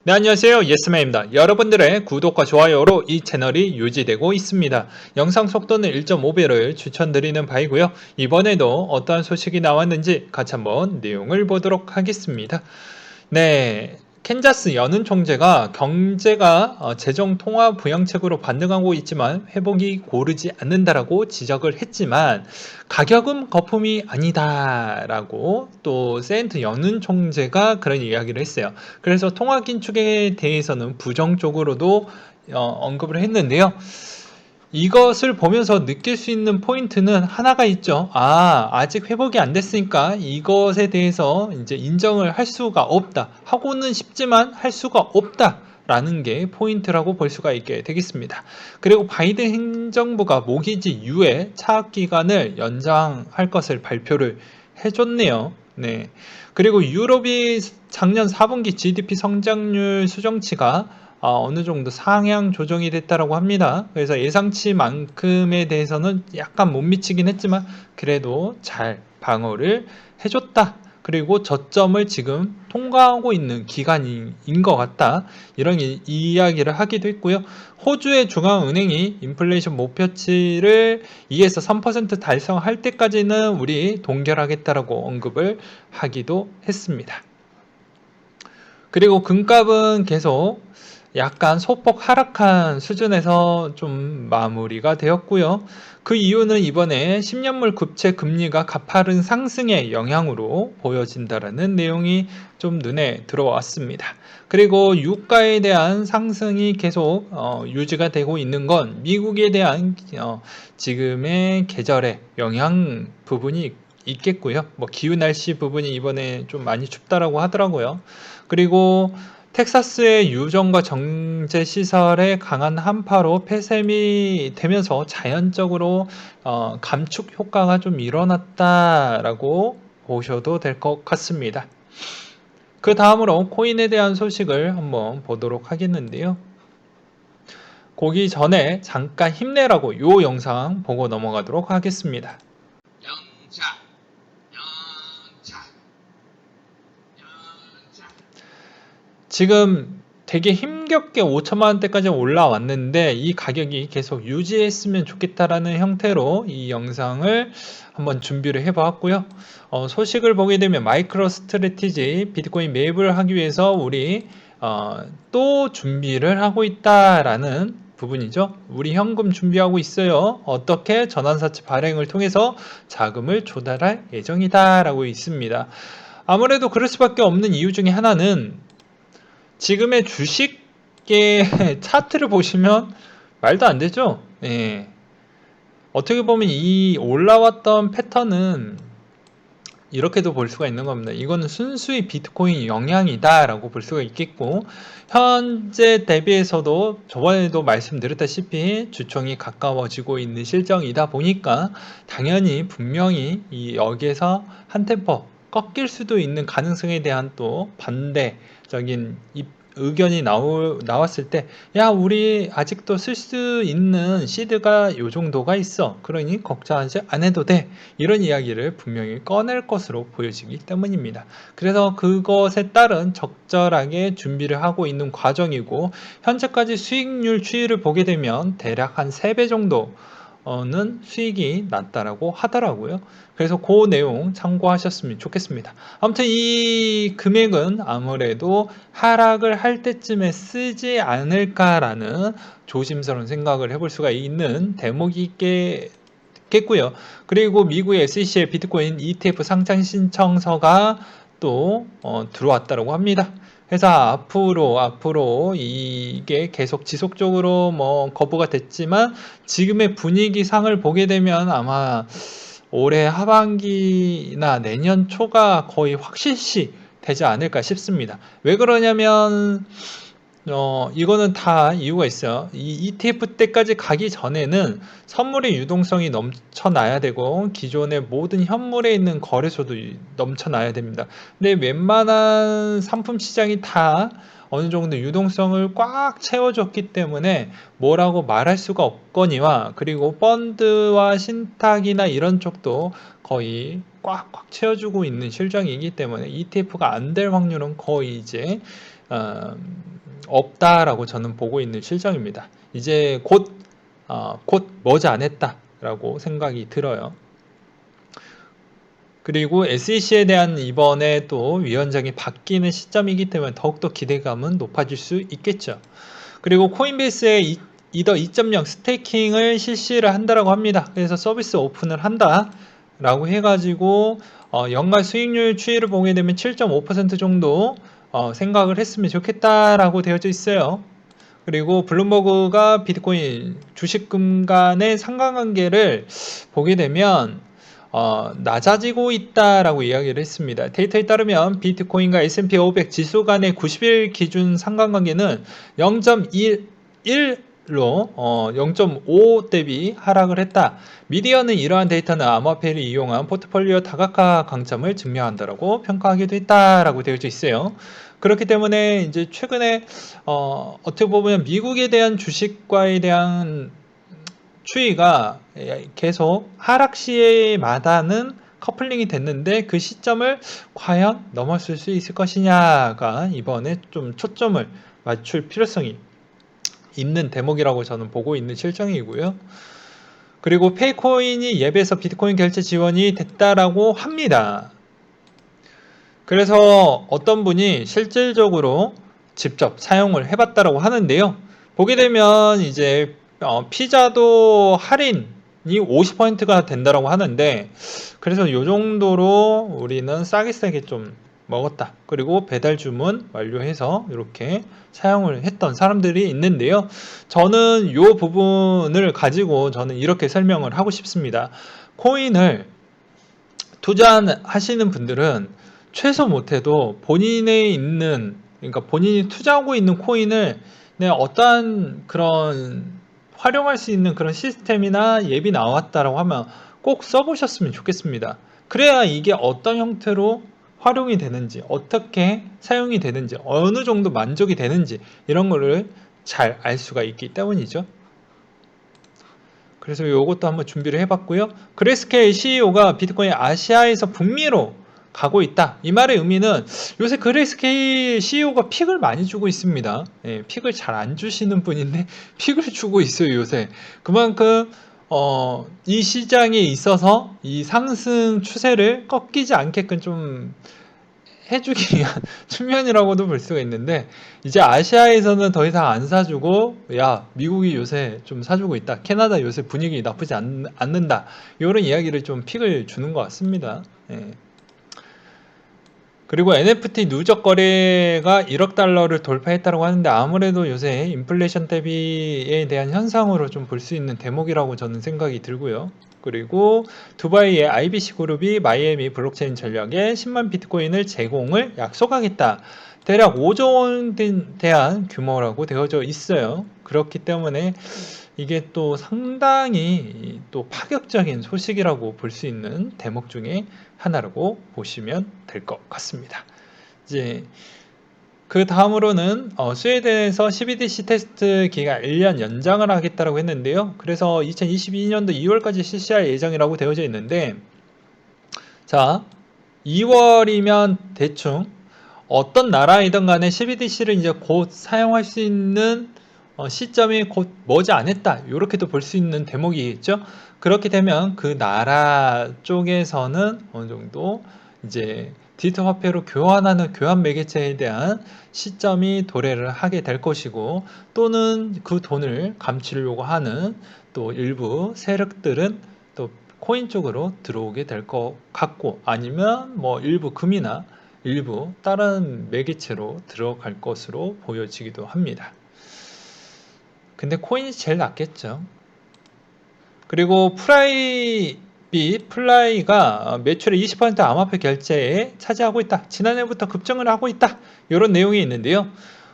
네, 안녕하세요. 예스맨입니다. 여러분들의 구독과 좋아요로 이 채널이 유지되고 있습니다. 영상 속도는 1.5배를 추천드리는 바이고요. 이번에도 어떠한 소식이 나왔는지 같이 한번 내용을 보도록 하겠습니다. 네, 캔자스 연은 총재가 경제가 재정 통화 부양책으로 반등하고 있지만 회복이 고르지 않는다라고 지적을 했지만 가격은 거품이 아니다라고 또 세인트 연은 총재가 그런 이야기를 했어요. 그래서 통화 긴축에 대해서는 부정적으로도 언급을 했는데요. 이것을 보면서 느낄 수 있는 포인트는 하나가 있죠. 아직 회복이 안 됐으니까 이것에 대해서 이제 인정을 할 수가 없다. 하고는 싶지만 할 수가 없다. 라는 게 포인트라고 볼 수가 있게 되겠습니다. 그리고 바이든 행정부가 모기지 이후에 차압 기간을 연장할 것을 발표를 해줬네요. 네. 그리고 유럽이 작년 4분기 GDP 성장률 수정치가 어느 정도 상향 조정이 됐다라고 합니다. 그래서 예상치만큼에 대해서는 약간 못 미치긴 했지만 그래도 잘 방어를 해줬다. 그리고 저점을 지금 통과하고 있는 기간인 것 같다. 이런 이야기를 하기도 했고요. 호주의 중앙은행이 인플레이션 목표치를 2에서 3% 달성할 때까지는 우리 동결하겠다라고 언급을 하기도 했습니다. 그리고 금값은 계속 약간 소폭 하락한 수준에서 좀 마무리가 되었고요. 그 이유는 이번에 10년물 국채 금리가 가파른 상승의 영향으로 보여진다라는 내용이 좀 눈에 들어왔습니다. 그리고 유가에 대한 상승이 계속 유지가 되고 있는 건 미국에 대한 지금의 계절의 영향 부분이 있겠고요. 뭐 기후 날씨 부분이 이번에 좀 많이 춥다라고 하더라고요. 그리고 텍사스의 유전과 정제 시설의 강한 한파로 폐쇄이 되면서 자연적으로 감축 효과가 좀 일어났다라고 보셔도 될 것 같습니다. 그 다음으로 코인에 대한 소식을 한번 보도록 하겠는데요. 보기 전에 잠깐 힘내라고 요 영상 보고 넘어가도록 하겠습니다. 영차, 영차, 영차. 지금 되게 힘겹게 5천만 원대까지 올라왔는데 이 가격이 계속 유지했으면 좋겠다라는 형태로 이 영상을 한번 준비를 해보았고요. 소식을 보게 되면 마이크로 스트래티지 비트코인 매입을 하기 위해서 우리 또 준비를 하고 있다라는 부분이죠. 우리 현금 준비하고 있어요. 어떻게 전환사채 발행을 통해서 자금을 조달할 예정이다라고 있습니다. 아무래도 그럴 수밖에 없는 이유 중에 하나는 지금의 주식의 차트를 보시면 말도 안 되죠? 예. 어떻게 보면 이 올라왔던 패턴은 이렇게도 볼 수가 있는 겁니다. 이거는 순수히 비트코인 영향이다라고 볼 수가 있겠고, 현재 대비해서도 저번에도 말씀드렸다시피 주총이 가까워지고 있는 실정이다 보니까 당연히 분명히 이 여기에서 한 템포 꺾일 수도 있는 가능성에 대한 또 반대적인 의견이 나왔을 때, 야, 우리 아직도 쓸 수 있는 시드가 요 정도가 있어. 그러니 걱정하지 안 해도 돼. 이런 이야기를 분명히 꺼낼 것으로 보여지기 때문입니다. 그래서 그것에 따른 적절하게 준비를 하고 있는 과정이고, 현재까지 수익률 추이를 보게 되면 대략 한 3배 정도는 수익이 났다라고 하더라고요. 그래서 그 내용 참고하셨으면 좋겠습니다. 아무튼 이 금액은 아무래도 하락을 할 때쯤에 쓰지 않을까라는 조심스러운 생각을 해볼 수가 있는 대목이 있겠고요. 그리고 미국의 SEC의 비트코인 ETF 상장 신청서가 또 들어왔다고 합니다. 그래서 앞으로 이게 계속 지속적으로 뭐 거부가 됐지만 지금의 분위기상을 보게 되면 아마 올해 하반기나 내년 초가 거의 확실시 되지 않을까 싶습니다. 왜 그러냐면 이거는 다 이유가 있어요. 이 ETF 때까지 가기 전에는 선물의 유동성이 넘쳐나야 되고 기존의 모든 현물에 있는 거래소도 넘쳐나야 됩니다. 근데 웬만한 상품 시장이 다 어느 정도 유동성을 꽉 채워줬기 때문에 뭐라고 말할 수가 없거니와 그리고 펀드와 신탁이나 이런 쪽도 거의 꽉꽉 채워주고 있는 실정이기 때문에 ETF가 안 될 확률은 거의 이제 없다라고 저는 보고 있는 실정입니다. 이제 곧 머지않았다라고 생각이 들어요. 그리고 SEC에 대한 이번에 또 위원장이 바뀌는 시점이기 때문에 더욱더 기대감은 높아질 수 있겠죠. 그리고 코인베이스의 이더 2.0 스테이킹을 실시를 한다라고 합니다. 그래서 서비스 오픈을 한다라고 해가지고 연간 수익률 추이를 보게 되면 7.5% 정도 생각을 했으면 좋겠다라고 되어져 있어요. 그리고 블룸버그가 비트코인 주식금 간의 상관관계를 보게 되면 낮아지고 있다라고 이야기를 했습니다. 데이터에 따르면 비트코인과 S&P 500 지수 간의 90일 기준 상관관계는 0.11로 0.5 대비 하락을 했다. 미디어는 이러한 데이터는 암호화폐를 이용한 포트폴리오 다각화 강점을 증명한다라고 평가하기도 했다라고 되어져 있어요. 그렇기 때문에 이제 최근에 어떻게 보면 미국에 대한 주식과에 대한 추이가 계속 하락 시에마다는 커플링이 됐는데 그 시점을 과연 넘어설 수 있을 것이냐가 이번에 좀 초점을 맞출 필요성이 있는 대목이라고 저는 보고 있는 실정이고요. 그리고 페이코인이 앱에서 비트코인 결제 지원이 됐다라고 합니다. 그래서 어떤 분이 실질적으로 직접 사용을 해봤다라고 하는데요. 보게 되면 이제 피자도 할인이 50%가 된다라고 하는데, 그래서 이 정도로 우리는 싸게 좀 먹었다. 그리고 배달 주문 완료해서 이렇게 사용을 했던 사람들이 있는데요. 저는 이 부분을 가지고 저는 이렇게 설명을 하고 싶습니다. 코인을 투자하시는 분들은 최소 못해도 본인에 있는, 그러니까 본인이 투자하고 있는 코인을 어떠한 그런 활용할 수 있는 그런 시스템이나 앱이 나왔다라고 하면 꼭 써보셨으면 좋겠습니다. 그래야 이게 어떤 형태로 활용이 되는지, 어떻게 사용이 되는지, 어느 정도 만족이 되는지 이런 거를 잘 알 수가 있기 때문이죠. 그래서 이것도 한번 준비를 해봤고요. 그레스케일 CEO가 비트코인 아시아에서 북미로 가고 있다. 이 말의 의미는 요새 그레스케일 CEO가 픽을 많이 주고 있습니다. 예, 픽을 잘 안 주시는 분인데 픽을 주고 있어요, 요새. 그만큼 이 시장에 있어서 이 상승 추세를 꺾이지 않게끔 좀 해주기 위한 측면이라고도 볼 수가 있는데, 이제 아시아에서는 더 이상 안 사주고, 야, 미국이 요새 좀 사주고 있다, 캐나다 요새 분위기 나쁘지 않는다, 이런 이야기를 좀 픽을 주는 것 같습니다. 예. 그리고 NFT 누적 거래가 1억 달러를 돌파했다고 하는데, 아무래도 요새 인플레이션 대비에 대한 현상으로 좀 볼 수 있는 대목이라고 저는 생각이 들고요. 그리고 두바이의 IBC 그룹이 마이애미 블록체인 전략에 10만 비트코인을 제공을 약속하겠다. 대략 5조 원에 대한 규모라고 되어져 있어요. 그렇기 때문에 이게 또 상당히 또 파격적인 소식이라고 볼 수 있는 대목 중에 하나라고 보시면 될 것 같습니다. 이제 그 다음으로는 스웨덴에서 CBDC 테스트 기간 1년 연장을 하겠다고 했는데요. 그래서 2022년도 2월까지 실시할 예정이라고 되어져 있는데, 자, 2월이면 대충 어떤 나라이든 간에 CBDC를 이제 곧 사용할 수 있는 시점이 곧 머지않았다, 이렇게도 볼 수 있는 대목이겠죠. 그렇게 되면 그 나라 쪽에서는 어느 정도 이제 디지털 화폐로 교환하는 교환 매개체에 대한 시점이 도래를 하게 될 것이고, 또는 그 돈을 감추려고 하는 또 일부 세력들은 또 코인 쪽으로 들어오게 될 것 같고, 아니면 뭐 일부 금이나 일부 다른 매개체로 들어갈 것으로 보여지기도 합니다. 근데 코인이 제일 낫겠죠. 그리고 플라이가 매출의 20% 암호화폐 결제에 차지하고 있다. 지난해부터 급증을 하고 있다. 이런 내용이 있는데요.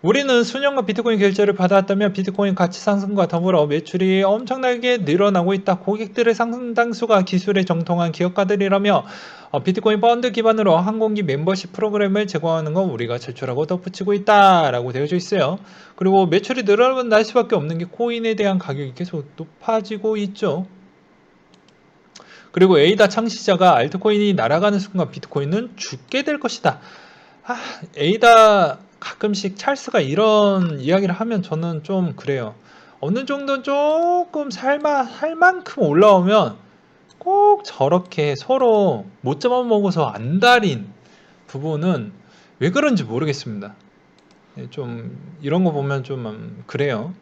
우리는 수년간 비트코인 결제를 받아왔다면 비트코인 가치 상승과 더불어 매출이 엄청나게 늘어나고 있다. 고객들의 상당수가 기술에 정통한 기업가들이라며 비트코인 펀드 기반으로 항공기 멤버십 프로그램을 제공하는 건 우리가 제출하고 덧붙이고 있다라고 되어져 있어요. 그리고 매출이 늘어날 수밖에 없는 게 코인에 대한 가격이 계속 높아지고 있죠. 그리고 에이다 창시자가 알트코인이 날아가는 순간 비트코인은 죽게 될 것이다. 에이다 가끔씩 찰스가 이런 이야기를 하면 저는 좀 그래요. 어느 정도 조금 할 만큼 올라오면 꼭 저렇게 서로 못 잡아먹어서 안달인 부분은 왜 그런지 모르겠습니다. 좀 이런 거 보면 좀 그래요.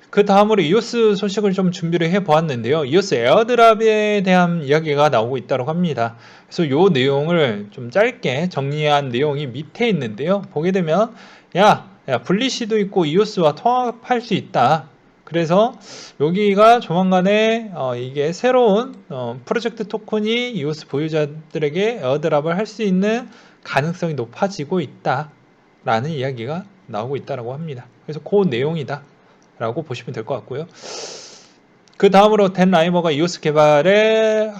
그 다음으로 이오스 소식을 좀 준비를 해 보았는데요. 이오스 에어드랍에 대한 이야기가 나오고 있다고 합니다. 그래서 이 내용을 좀 짧게 정리한 내용이 밑에 있는데요. 보게 되면 야 분리시도 있고 이오스와 통합할 수 있다. 그래서 여기가 조만간에 이게 새로운 프로젝트 토큰이 이오스 보유자들에게 에어드랍을 할 수 있는 가능성이 높아지고 있다 라는 이야기가 나오고 있다고 합니다. 그래서 그 내용이다 라고 보시면 될 것 같고요. 그 다음으로 댄 라이머가 이오스 개발에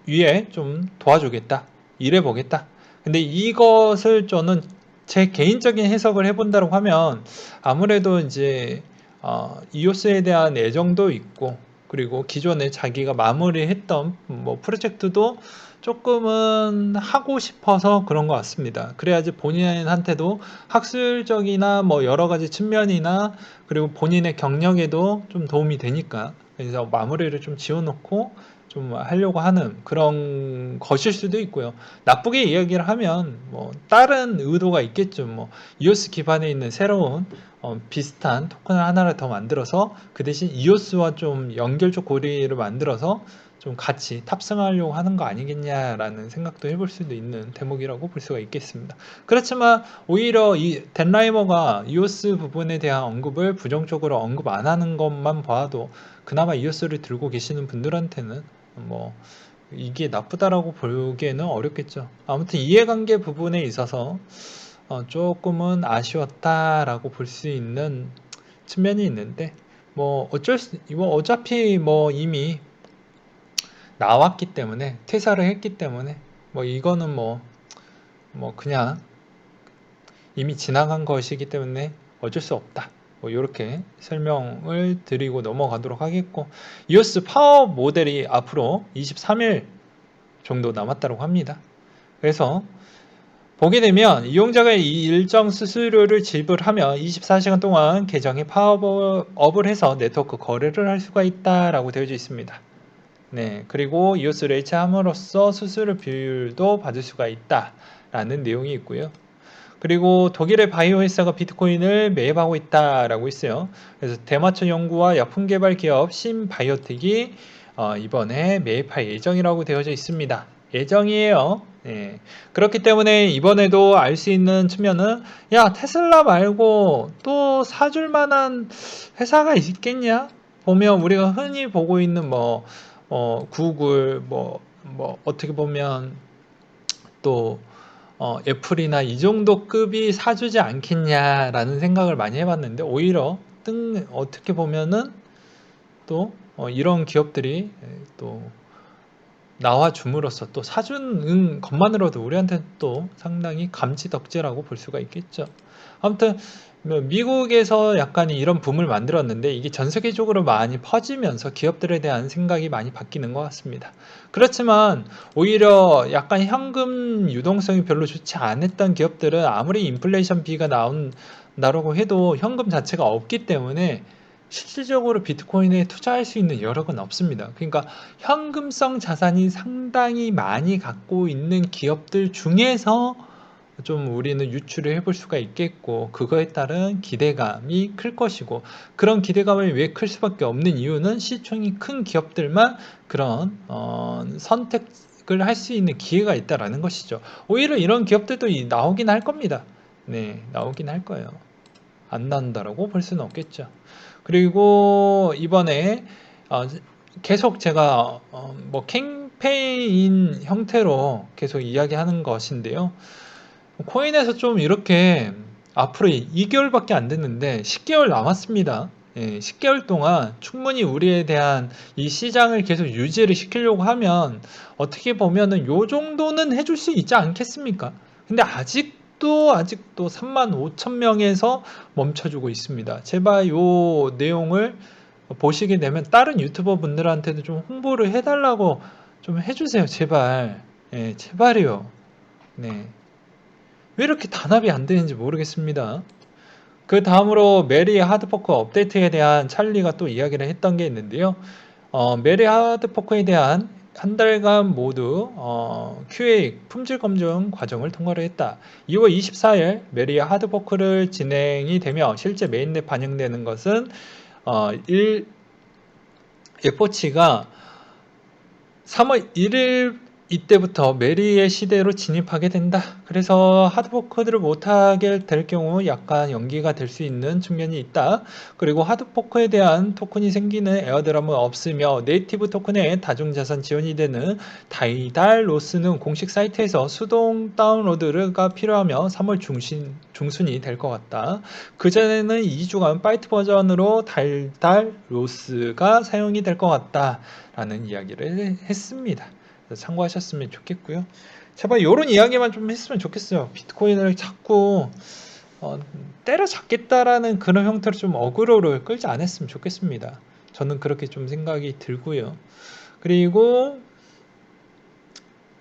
위에 좀 도와주겠다, 일해보겠다. 근데 이것을 저는 제 개인적인 해석을 해본다고 하면 아무래도 이제 이오스에 대한 애정도 있고, 그리고 기존에 자기가 마무리했던 뭐 프로젝트도 조금은 하고 싶어서 그런 것 같습니다. 그래야지 본인한테도 학술적이나 뭐 여러 가지 측면이나 그리고 본인의 경력에도 좀 도움이 되니까, 그래서 마무리를 좀 지어놓고 좀 하려고 하는 그런 것일 수도 있고요. 나쁘게 이야기를 하면 뭐 다른 의도가 있겠죠. 뭐 이오스 기반에 있는 새로운 비슷한 토큰을 하나를 더 만들어서 그 대신 이오스와 좀 연결적 고리를 만들어서 좀 같이 탑승하려고 하는 거 아니겠냐라는 생각도 해볼 수도 있는 대목이라고 볼 수가 있겠습니다. 그렇지만 오히려 이 댄라이머가 이오스 부분에 대한 언급을 부정적으로 언급 안 하는 것만 봐도 그나마 이오스를 들고 계시는 분들한테는 뭐 이게 나쁘다라고 보기에는 어렵겠죠. 아무튼 이해관계 부분에 있어서 조금은 아쉬웠다라고 볼 수 있는 측면이 있는데, 뭐 어차피 뭐 이미 나왔기 때문에, 퇴사를 했기 때문에 뭐 이거는 뭐 그냥 이미 지나간 것이기 때문에 어쩔 수 없다. 뭐 이렇게 설명을 드리고 넘어가도록 하겠고, 이오스 파워 모델이 앞으로 23일 정도 남았다고 합니다. 그래서 보게 되면 이용자가 이 일정 수수료를 지불하며 24시간 동안 계정에 파워업을 해서 네트워크 거래를 할 수가 있다라고 되어져 있습니다. 네, 그리고 이오스를 해체함으로써 수수료 비율도 받을 수가 있다라는 내용이 있고요. 그리고 독일의 바이오 회사가 비트코인을 매입하고 있다라고 있어요. 그래서 대마초 연구와 약품 개발 기업 신바이오텍이 이번에 매입할 예정이라고 되어져 있습니다. 예정이에요. 네. 그렇기 때문에 이번에도 알 수 있는 측면은 야 테슬라 말고 또 사줄 만한 회사가 있겠냐? 보면 우리가 흔히 보고 있는 구글 어떻게 보면 또 애플이나 이 정도 급이 사주지 않겠냐라는 생각을 많이 해봤는데, 오히려 어떻게 보면은 또 이런 기업들이 또 나와 줌으로써 또 사주는 것만으로도 우리한테 또 상당히 감지덕지라고 볼 수가 있겠죠. 아무튼 뭐 미국에서 약간 이런 붐을 만들었는데 이게 전 세계적으로 많이 퍼지면서 기업들에 대한 생각이 많이 바뀌는 것 같습니다. 그렇지만 오히려 약간 현금 유동성이 별로 좋지 않았던 기업들은 아무리 인플레이션 비가 나온다고 해도 현금 자체가 없기 때문에 실질적으로 비트코인에 투자할 수 있는 여력은 없습니다. 그러니까 현금성 자산이 상당히 많이 갖고 있는 기업들 중에서 좀 우리는 유출을 해볼 수가 있겠고, 그거에 따른 기대감이 클 것이고, 그런 기대감이 왜 클 수밖에 없는 이유는 시총이 큰 기업들만 그런 선택을 할 수 있는 기회가 있다라는 것이죠. 오히려 이런 기업들도 나오긴 할 겁니다. 네, 나오긴 할 거예요. 안 나온다라고 볼 수는 없겠죠. 그리고 이번에 계속 제가 뭐 캠페인 형태로 계속 이야기하는 것인데요. 코인에서 좀 이렇게 앞으로 2개월밖에 안 됐는데 10개월 남았습니다. 예, 10개월 동안 충분히 우리에 대한 이 시장을 계속 유지를 시키려고 하면 어떻게 보면은 요 정도는 해줄 수 있지 않겠습니까? 근데 아직도 35,000명에서 멈춰주고 있습니다. 제발 요 내용을 보시게 되면 다른 유튜버 분들한테도 좀 홍보를 해달라고 좀 해주세요. 제발. 예, 제발이요. 네. 왜 이렇게 단합이 안 되는지 모르겠습니다. 그 다음으로 메리 하드포크 업데이트에 대한 찰리가 또 이야기를 했던 게 있는데요. 메리 하드포크에 대한 한 달간 모두 QA 품질 검증 과정을 통과를 했다. 2월 24일 메리 하드포크를 진행이 되며 실제 메인넷 반영되는 것은 1 에포치가 3월 1일 이때부터 메리의 시대로 진입하게 된다. 그래서 하드포크들을 못하게 될 경우 약간 연기가 될 수 있는 측면이 있다. 그리고 하드포크에 대한 토큰이 생기는 에어드랍은 없으며 네이티브 토큰의 다중자산 지원이 되는 다이달로스는 공식 사이트에서 수동 다운로드가 필요하며 3월 중순이 될 것 같다. 그전에는 2주간 파이트 버전으로 다이달로스가 사용이 될 것 같다. 라는 이야기를 했습니다. 참고하셨으면 좋겠고요. 제발 이런 이야기만 좀 했으면 좋겠어요. 비트코인을 자꾸 때려잡겠다라는 그런 형태로 좀 어그로를 끌지 않았으면 좋겠습니다. 저는 그렇게 좀 생각이 들고요. 그리고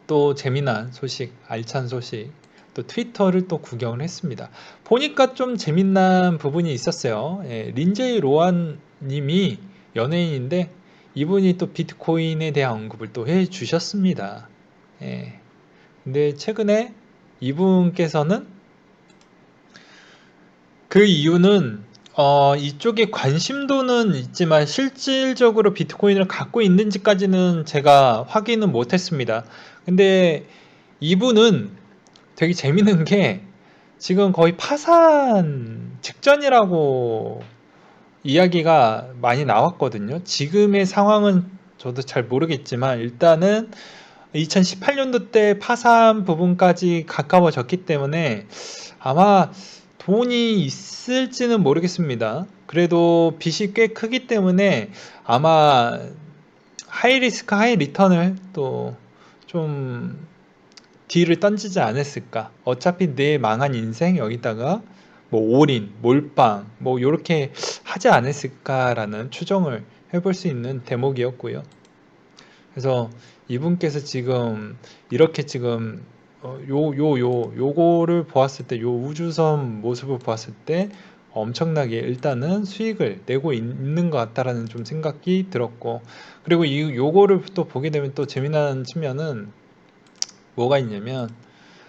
또 재미난 소식, 알찬 소식, 또 트위터를 또 구경을 했습니다. 보니까 좀 재미난 부분이 있었어요. 린제이 로한 님이 연예인인데 이분이 또 비트코인에 대한 언급을 또 해주셨습니다. 근데 최근에 이분께서는 그 이유는 이쪽에 관심도는 있지만 실질적으로 비트코인을 갖고 있는지까지는 제가 확인은 못했습니다. 근데 이분은 되게 재밌는 게 지금 거의 파산 직전이라고 이야기가 많이 나왔거든요. 지금의 상황은 저도 잘 모르겠지만 일단은 2018년도 때 파산 부분까지 가까워졌기 때문에 아마 돈이 있을지는 모르겠습니다. 그래도 빚이 꽤 크기 때문에 아마 하이 리스크 하이 리턴을 또 좀 딜을 던지지 않았을까. 어차피 내 망한 인생 여기다가 뭐 올인, 몰빵 뭐 요렇게 하지 않았을까라는 추정을 해볼 수 있는 대목이었고요. 그래서 이분께서 지금 이렇게 지금 요거를 보았을 때, 요 우주선 모습을 보았을 때 엄청나게 일단은 수익을 내고 있는 것 같다라는 좀 생각이 들었고, 그리고 요거를 또 보게 되면 또 재미난 측면은 뭐가 있냐면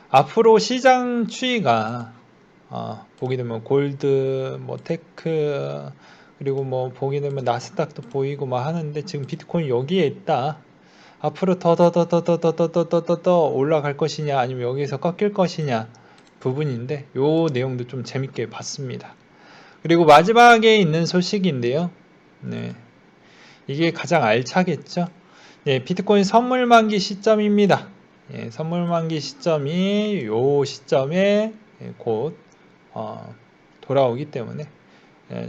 앞으로 시장 추이가 보게 되면 골드, 뭐 테크, 그리고 뭐 보게 되면 나스닥도 보이고 막 하는데 지금 비트코인 여기에 있다. 앞으로 더 올라갈 것이냐 아니면 여기서 꺾일 것이냐 부분인데 요 내용도 좀 재밌게 봤습니다. 그리고 마지막에 있는 소식인데요. 네, 이게 가장 알차겠죠. 네, 비트코인 선물 만기 시점입니다. 선물 만기 시점이 요 시점에 곧 돌아오기 때문에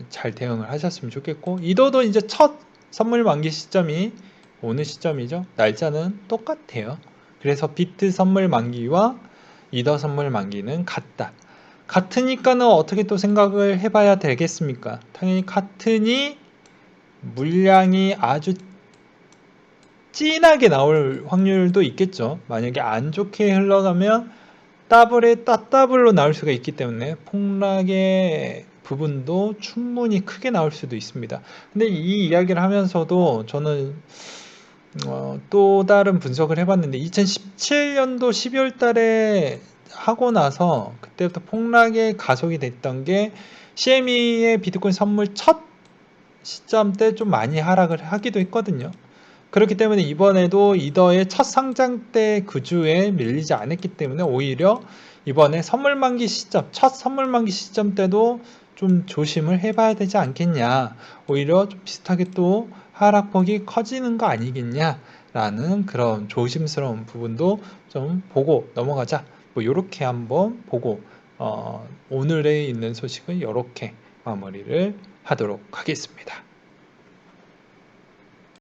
잘 대응을 하셨으면 좋겠고, 이더도 이제 첫 선물 만기 시점이 오늘 시점이죠. 날짜는 똑같아요. 그래서 비트 선물 만기와 이더 선물 만기는 같다. 같으니까는 어떻게 또 생각을 해봐야 되겠습니까? 당연히 같으니 물량이 아주 진하게 나올 확률도 있겠죠. 만약에 안 좋게 흘러가면 더블에 따더블로 나올 수가 있기 때문에 폭락의 부분도 충분히 크게 나올 수도 있습니다. 근데 이 이야기를 하면서도 저는 또 다른 분석을 해봤는데 2017년도 12월 달에 하고 나서 그때부터 폭락의 가속이 됐던 게 CME의 비트코인 선물 첫 시점 때 좀 많이 하락을 하기도 했거든요. 그렇기 때문에 이번에도 이더의 첫 상장 때 그 주에 밀리지 않았기 때문에 오히려 이번에 선물 만기 시점, 첫 선물 만기 시점 때도 좀 조심을 해봐야 되지 않겠냐. 오히려 좀 비슷하게 또 하락폭이 커지는 거 아니겠냐. 라는 그런 조심스러운 부분도 좀 보고 넘어가자. 뭐 요렇게 한번 보고 오늘에 있는 소식은 이렇게 마무리를 하도록 하겠습니다.